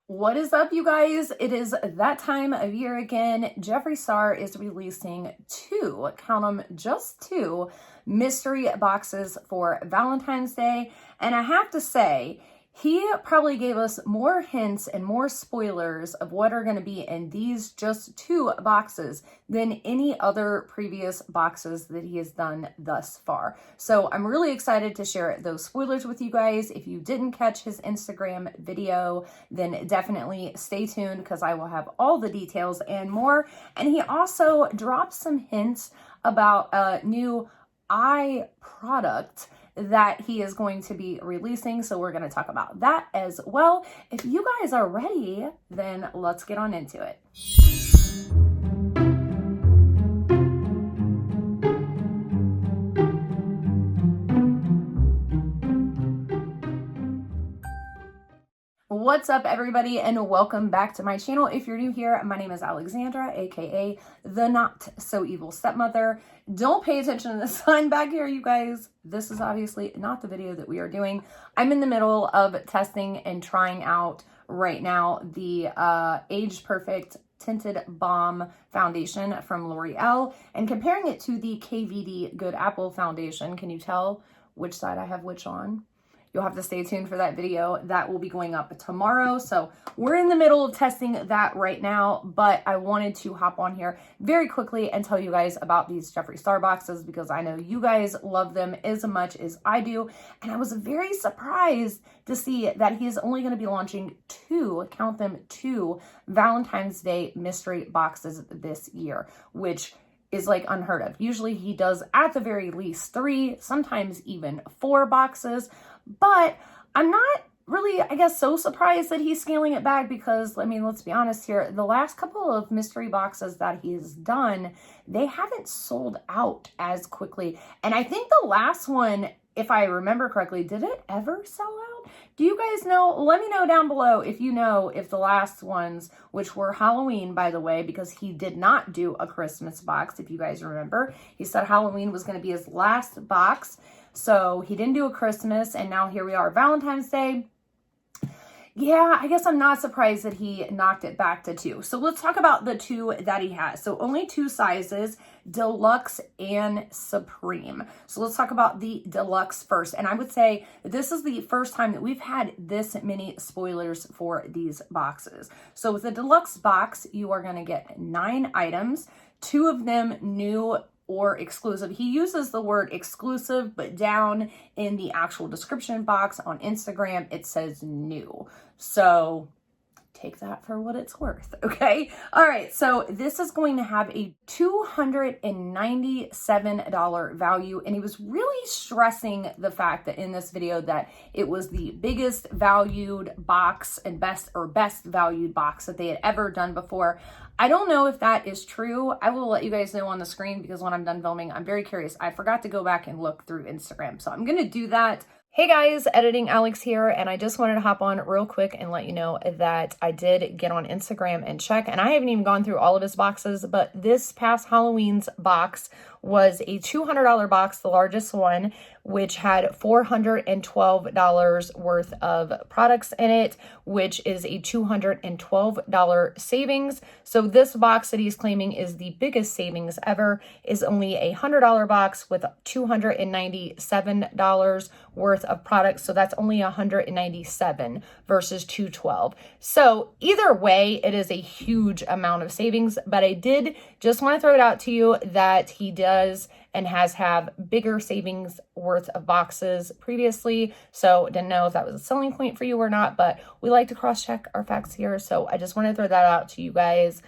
What is up, you guys? It is that time of year again. Jeffree Star is releasing count them, just two mystery boxes for Valentine's Day. And I have to say, he probably gave us more hints and more spoilers of what are going to be in these just two boxes than any other previous boxes that he has done thus far. So I'm really excited to share those spoilers with you guys. If you didn't catch his Instagram video, then definitely stay tuned because I will have all the details and more. And he also dropped some hints about a new eye product that he is going to be releasing. So we're going to talk about that as well. If you guys are ready, then let's get on into it. What's up, everybody, and welcome back to my channel. If you're new here, my name is Alexandra, aka the Not So Evil Stepmother. Don't pay attention to the sign back here, you guys. This is obviously not the video that we are doing. I'm in the middle of testing and trying out right now the Age Perfect Tinted Balm Foundation from L'Oreal and comparing it to the KVD Good Apple Foundation. Can you tell which side I have which on? You'll have to stay tuned for that video. That will be going up tomorrow. So we're in the middle of testing that right now, but I wanted to hop on here very quickly and tell you guys about these Jeffree Star boxes because I know you guys love them as much as I do. And I was very surprised to see that he's only going to be launching count them, two Valentine's Day mystery boxes this year, which is like unheard of. Usually he does at the very least 3, sometimes even 4 boxes, but I'm not really, I guess, so surprised that he's scaling it back because, I mean, let's be honest here, the last couple of mystery boxes that he's done, they haven't sold out as quickly. And I think the last one, if I remember correctly, did it ever sell out? Do you guys know? Let me know down below if you know if the last ones, which were Halloween, by the way, because he did not do a Christmas box, if you guys remember. He said Halloween was going to be his last box. So he didn't do a Christmas, and now here we are, Valentine's Day. Yeah, I guess I'm not surprised that he knocked it back to 2. So let's talk about the 2 that he has. So only 2 sizes, Deluxe and Supreme. So let's talk about the Deluxe first. And I would say this is the first time that we've had this many spoilers for these boxes. So with the Deluxe box, you are going to get 9 items, 2 of them new or exclusive. He uses the word exclusive, but down in the actual description box on Instagram, it says new. So take that for what it's worth, okay? All right, so this is going to have a $297 value, and he was really stressing the fact that in this video that it was the biggest valued box and best valued box that they had ever done before. I don't know if that is true. I will let you guys know on the screen because when I'm done filming, I'm very curious. I forgot to go back and look through Instagram, so I'm gonna do that. Hey guys, Editing Alex here, and I just wanted to hop on real quick and let you know that I did get on Instagram and check, and I haven't even gone through all of his boxes, but this past Halloween's box was a $200 box, the largest one, which had $412 worth of products in it, which is a $212 savings. So this box that he's claiming is the biggest savings ever is only a $100 box with $297 worth of products. So that's only $197 versus $212. So either way, it is a huge amount of savings, but I did just want to throw it out to you that he does and has have bigger savings worth of boxes previously. So didn't know if that was a selling point for you or not, but we like to cross-check our facts here. So I just want to throw that out to you guys.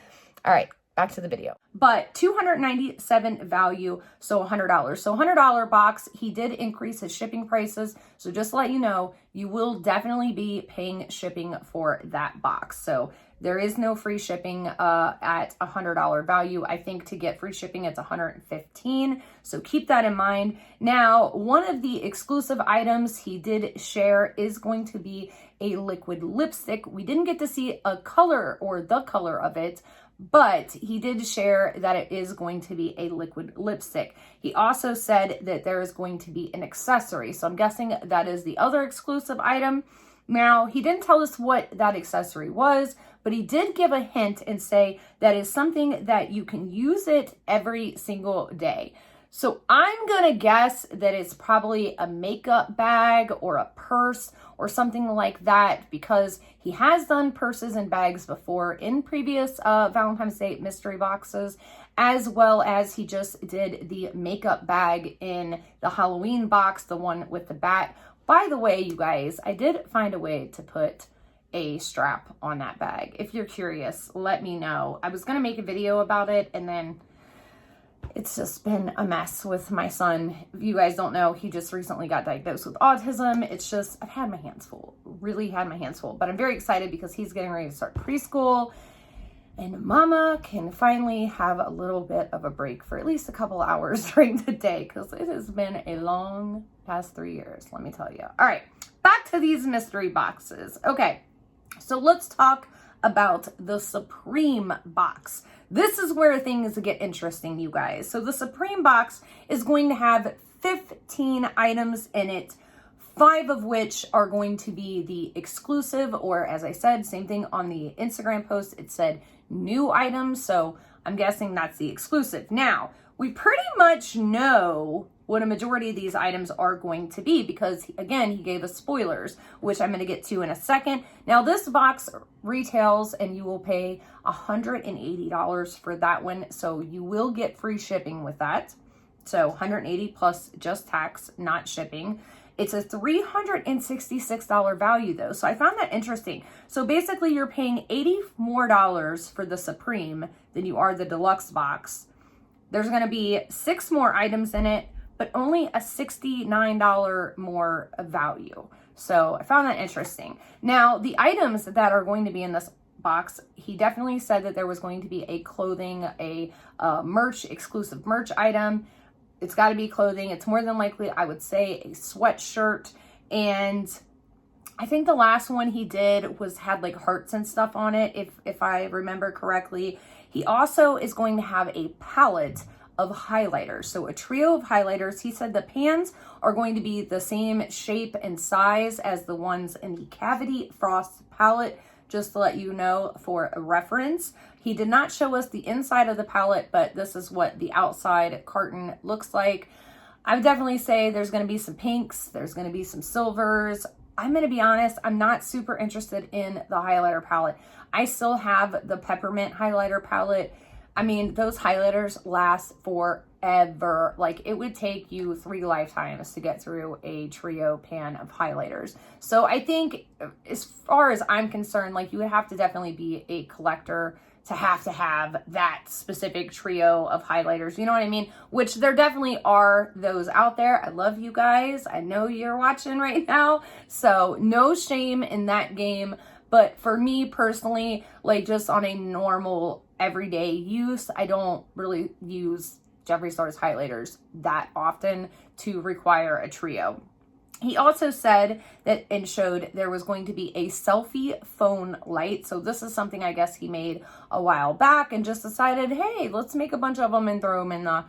All right, back to the video. But $297 value, so $100. So $100 box, he did increase his shipping prices. So just to let you know, you will definitely be paying shipping for that box. So there is no free shipping at $100 value. I think to get free shipping, it's $115. So keep that in mind. Now, one of the exclusive items he did share is going to be a liquid lipstick. We didn't get to see a color or the color of it, but he did share that it is going to be a liquid lipstick. He also said that there is going to be an accessory. So I'm guessing that is the other exclusive item. Now, he didn't tell us what that accessory was, but he did give a hint and say that is something that you can use it every single day. So I'm gonna guess that it's probably a makeup bag or a purse or something like that, because he has done purses and bags before in previous Valentine's Day mystery boxes, as well as he just did the makeup bag in the Halloween box, the one with the bat. By the way, you guys, I did find a way to put a strap on that bag. If you're curious, let me know. I was gonna make a video about it, and then it's just been a mess with my son. If you guys don't know, he just recently got diagnosed with autism. It's just, I've had my hands full, really had my hands full, but I'm very excited because he's getting ready to start preschool, and mama can finally have a little bit of a break for at least a couple hours during the day, because it has been a long past 3 years, let me tell you. All right, back to these mystery boxes. Okay, so let's talk about the Supreme box. This is where things get interesting, you guys. So the Supreme box is going to have 15 items in it, 5 of which are going to be the exclusive, or as I said, same thing on the Instagram post, it said new items. So I'm guessing that's the exclusive. Now, we pretty much know what a majority of these items are going to be, because again, he gave us spoilers, which I'm going to get to in a second. Now, this box retails and you will pay $180 for that one. So you will get free shipping with that. So $180 plus just tax, not shipping. It's a $366 value though. So I found that interesting. So basically you're paying $80 more for the Supreme than you are the Deluxe box. There's going to be 6 more items in it, but only a $69 more value. So I found that interesting. Now, the items that are going to be in this box, he definitely said that there was going to be a clothing, a merch, exclusive merch item. It's got to be clothing. It's more than likely, I would say, a sweatshirt. And I think the last one he did had like hearts and stuff on it, if I remember correctly. He also is going to have a palette of highlighters. So a trio of highlighters. He said the pans are going to be the same shape and size as the ones in the Cavity Frost palette, just to let you know for a reference. He did not show us the inside of the palette, but this is what the outside carton looks like. I would definitely say there's going to be some pinks, there's going to be some silvers. I'm going to be honest, I'm not super interested in the highlighter palette. I still have the peppermint highlighter palette. I mean, those highlighters last forever. Like, it would take you 3 lifetimes to get through a trio pan of highlighters. So I think, as far as I'm concerned, like, you would have to definitely be a collector to have that specific trio of highlighters. You know what I mean? Which there definitely are those out there. I love you guys. I know you're watching right now. So no shame in that game. But for me personally, like, just on a normal everyday use, I don't really use Jeffree Star's highlighters that often to require a trio. He also said that and showed there was going to be a selfie phone light. So this is something I guess he made a while back and just decided, hey, let's make a bunch of them and throw them in the,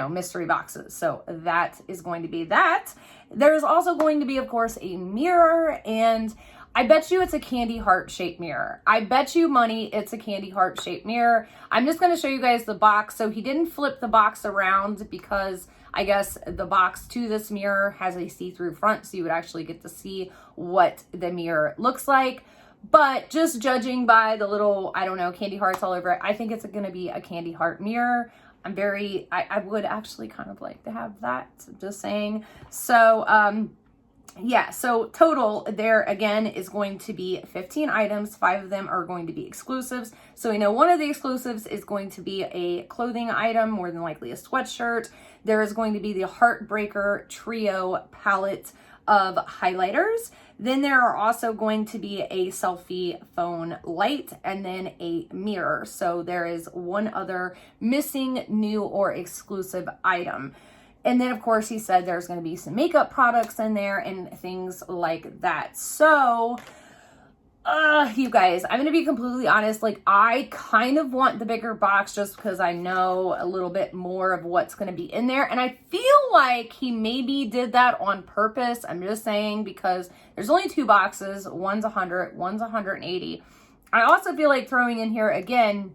mystery boxes. So that is going to be that. There's also going to be, of course, a mirror, and I bet you it's a candy heart shaped mirror. I bet you money it's a candy heart shaped mirror. I'm just going to show you guys the box. So he didn't flip the box around because I guess the box to this mirror has a see-through front, so you would actually get to see what the mirror looks like. But just judging by the little, I don't know, candy hearts all over it, I think it's going to be a candy heart mirror. I would actually kind of like to have that, just saying. So, yeah, so total there again is going to be 15 items. 5 of them are going to be exclusives. So we know one of the exclusives is going to be a clothing item, more than likely a sweatshirt. There is going to be the Heartbreaker Trio palette of highlighters. Then there are also going to be a selfie phone light and then a mirror. So there is one other missing new or exclusive item. And then, of course, he said there's going to be some makeup products in there and things like that. So You guys, I'm gonna be completely honest. Like, I kind of want the bigger box just because I know a little bit more of what's gonna be in there. And I feel like he maybe did that on purpose. I'm just saying, because there's only 2 boxes. One's 100, one's 180. I also feel like throwing in here again,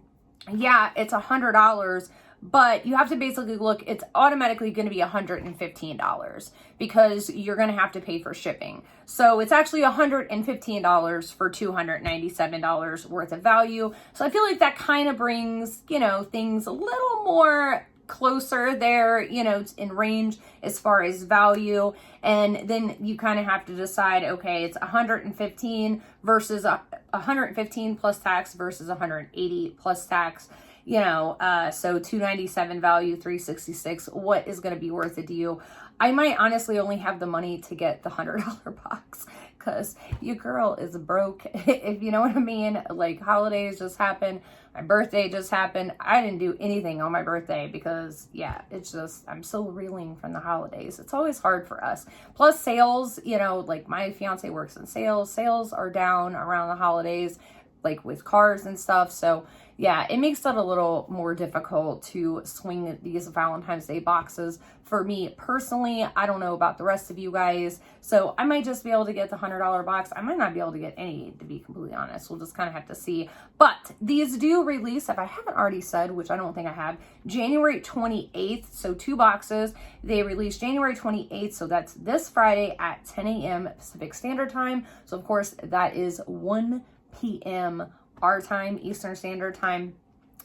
yeah, it's $100, but you have to basically look, it's automatically going to be $115 because you're going to have to pay for shipping. So it's actually $115 for $297 worth of value. So I feel like that kind of brings, you know, things a little more closer there, you know, in range as far as value. And then you kind of have to decide, okay, it's 115 versus 115 plus tax versus 180 plus tax. You know, so 297 value, 366. What is going to be worth it to you? I might honestly only have the money to get the $100 box because your girl is broke, if you know what I mean. Like, holidays just happened. My birthday just happened. I didn't do anything on my birthday because, yeah, it's just, I'm still reeling from the holidays. It's always hard for us. Plus sales, you know, like my fiance works in sales. Sales are down around the holidays, like with cars and stuff. So yeah, it makes it a little more difficult to swing these Valentine's Day boxes. For me personally, I don't know about the rest of you guys. So I might just be able to get the $100 box. I might not be able to get any, to be completely honest. We'll just kind of have to see. But these do release, if I haven't already said, which I don't think I have, January 28th. So 2 boxes. They release January 28th. So that's this Friday at 10 a.m. Pacific Standard Time. So of course that is 1 p.m. our time, Eastern Standard Time.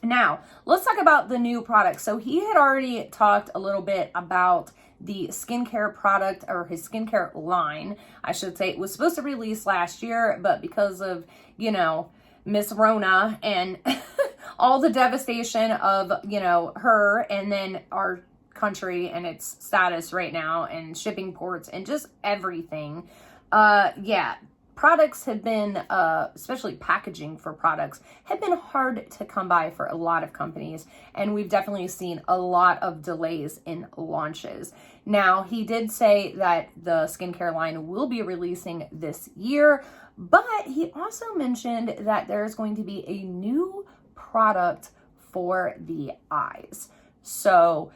Now, let's talk about the new product. So he had already talked a little bit about the skincare product, or his skincare line, I should say. It was supposed to release last year, but because of, you know, Miss Rona and all the devastation of, you know, her and then our country and its status right now and shipping ports and just everything. Yeah. Products have been, especially packaging for products, have been hard to come by for a lot of companies. And we've definitely seen a lot of delays in launches. Now, he did say that the skincare line will be releasing this year, but he also mentioned that there's going to be a new product for the eyes. So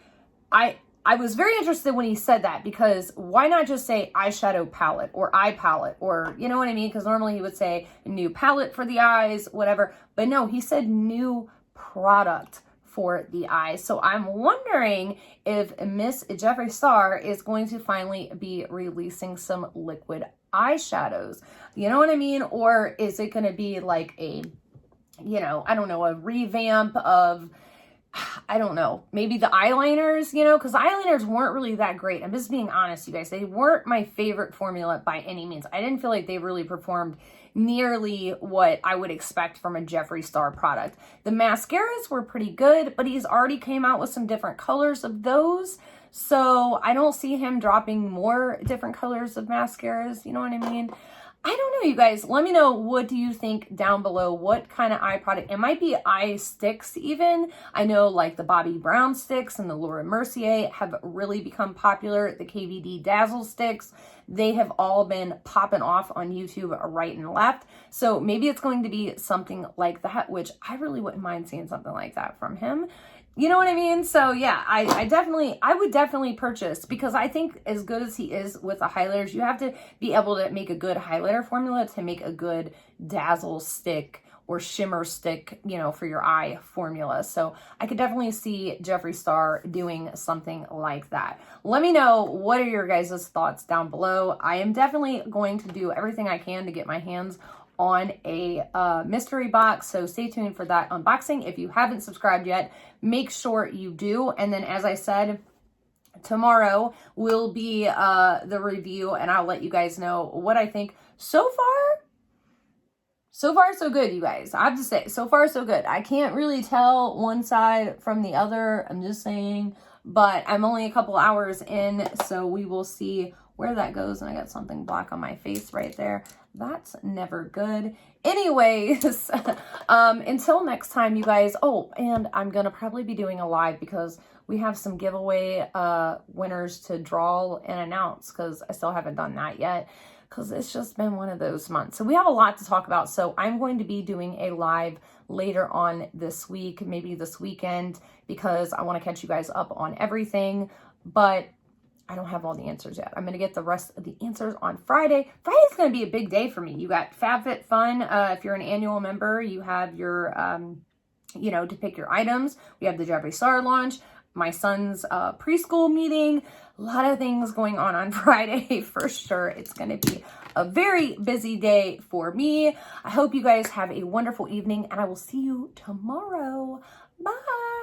I was very interested when he said that, because why not just say eyeshadow palette or eye palette, or, you know what I mean? Because normally he would say new palette for the eyes, whatever. But no, he said new product for the eyes. So I'm wondering if Miss Jeffree Star is going to finally be releasing some liquid eyeshadows. You know what I mean? Or is it going to be like a, you know, I don't know, a revamp of, I don't know, maybe the eyeliners, you know, because eyeliners weren't really that great. I'm just being honest, you guys. They weren't my favorite formula by any means. I didn't feel like they really performed nearly what I would expect from a Jeffree Star product. The mascaras were pretty good, but he's already came out with some different colors of those. So I don't see him dropping more different colors of mascaras. You know what I mean? I don't know, you guys. Let me know, what do you think down below? What kind of eye product? It might be eye sticks even. I know like the Bobbi Brown sticks and the Laura Mercier have really become popular. The KVD Dazzle sticks, they have all been popping off on YouTube right and left. So maybe it's going to be something like that, which I really wouldn't mind seeing something like that from him. You know what I mean? So yeah, I would definitely purchase, because I think as good as he is with the highlighters, you have to be able to make a good highlighter formula to make a good dazzle stick or shimmer stick, you know, for your eye formula. So I could definitely see Jeffree Star doing something like that. Let me know, what are your guys' thoughts down below. I am definitely going to do everything I can to get my hands on a mystery box, so stay tuned for that unboxing. If you haven't subscribed yet, make sure you do. And then, as I said, tomorrow will be the review, and I'll let you guys know what I think. So far so good, you guys. I have to say, so far so good. I can't really tell one side from the other, I'm just saying, but I'm only a couple hours in, so we will see where that goes. And I got something black on my face right there. That's never good. Anyways, until next time, you guys. Oh, and I'm gonna probably be doing a live because we have some giveaway winners to draw and announce, because I still haven't done that yet. because it's just been one of those months. So we have a lot to talk about. So I'm going to be doing a live later on this week, maybe this weekend, because I want to catch you guys up on everything. But I don't have all the answers yet. I'm going to get the rest of the answers on Friday. Friday's going to be a big day for me. You got FabFitFun. If you're an annual member, you have your, to pick your items. We have the Jeffree Star launch, my son's preschool meeting. A lot of things going on Friday for sure. It's going to be a very busy day for me. I hope you guys have a wonderful evening, and I will see you tomorrow. Bye.